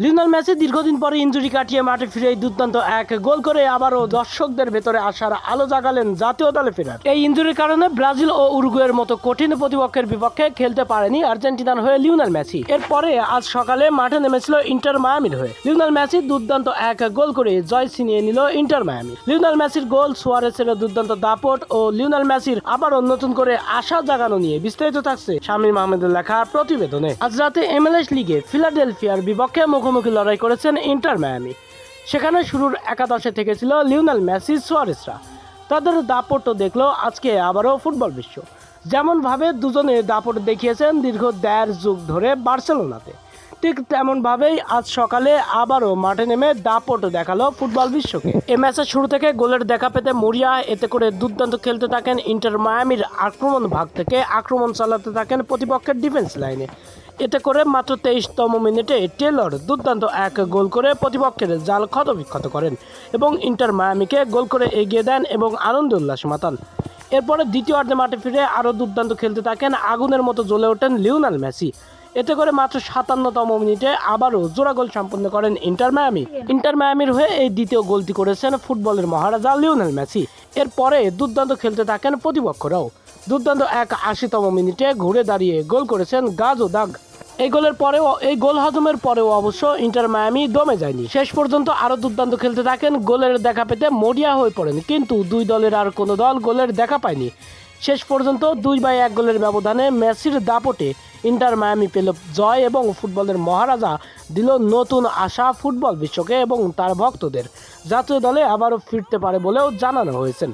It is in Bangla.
লিওনেল মেসি দীর্ঘদিন পরে ইনজুরি কাটিয়ে মাঠে ফিরে দুর্দান্ত এক গোল করে আবারও দর্শকদের ভেতরে আসার আলো জাগালেন জাতীয় দলে ফেরার। এই ইনজুরির কারণে ব্রাজিল ও উরুগুয়ের মতো কঠিন প্রতিপক্ষের বিপক্ষে খেলতে পারেনি আর্জেন্টিনার হয়ে লিওনেল মেসি। এরপরে আজ সকালে মাঠে নেমেছিল ইন্টার মায়ামির হয়ে। লিওনেল মেসি দুর্দান্ত এক গোল করে জয় ছিনিয়ে নিল ইন্টার মায়ামি। লিওনেল মেসির গোল, সুয়ারেসের দুর্দান্ত দাপট ও লিওনেল মেসির আবারও নতুন করে আশা জাগানো নিয়ে বিস্তারিত থাকছে শামীম আহমেদের লেখা প্রতিবেদনে। আজ রাতে MLS লিগে ফিলাডেলফিয়ার বিপক্ষে মুখোমুখি লড়াই করেছেন ইন্টার মায়ামি। সেখানে শুরুর একাদশে থেকেছিল লিওনেল মেসি, সুয়ারেসরা। তাদের দাপট দেখলো আজকে আবারও ফুটবল বিশ্ব। যেমনভাবে দুজনে দাপট দেখিয়েছেন দীর্ঘ 1.5 যুগ ধরে বার্সেলোনাতে, ঠিক তেমনভাবেই আজ সকালে আবারও মাঠে নেমে দাপট দেখালো ফুটবল বিশ্বকে। এ ম্যাচের শুরু থেকে গোলের দেখা পেতে মরিয়া, এতে করে দুর্দান্ত খেলতে থাকেন ইন্টার মায়ামির আক্রমণ ভাগ থেকে আক্রমণ চালাতে থাকেন প্রতিপক্ষের ডিফেন্স লাইনে। এতে করে মাত্র 23তম মিনিটে টেলর দুর্দান্ত এক গোল করে প্রতিপক্ষের জাল ক্ষতবিক্ষত করেন এবং ইন্টার মায়ামিকে গোল করে এগিয়ে দেন এবং আনন্দ উল্লাস মাতান। এরপরে দ্বিতীয়ার্ধে মাঠে ফিরে আরও দুর্দান্ত খেলতে থাকেন, আগুনের মতো জ্বলে ওঠেন লিওনেল মেসি। এতে করে মাত্র 57তম মিনিটে আবারও জোড়া গোল সম্পন্ন করেন ইন্টার মায়ামি। ইন্টার মায়ামির হয়ে এই দ্বিতীয় গোলটি করেছেন ফুটবলের মহারাজা লিওনেল মেসি। এরপরে দুর্দান্ত খেলতে থাকেন প্রতিপক্ষরাও। দুর্দান্ত 81তম মিনিটে ঘুরে দাঁড়িয়ে গোল করেছেন গাজো দাগ। এই গোল হজমের পরেও অবশ্য ইন্টার মায়ামি দমে যায়নি। শেষ পর্যন্ত আরও দুর্দান্ত খেলতে থাকেন, গোলের দেখা পেতে মরিয়া হয়ে পড়েন, কিন্তু দুই দলের আর কোনো দল গোলের দেখা পায়নি। শেষ পর্যন্ত 2-1 গোলের ব্যবধানে মেসির দাপটে ইন্টার মায়ামি পেল জয় এবং ফুটবলের মহারাজা দিল নতুন আশা ফুটবল বিশ্বকে এবং তার ভক্তদের। জাতীয় দলে আবারও ফিরতে পারে বলেও জানানো হয়েছে।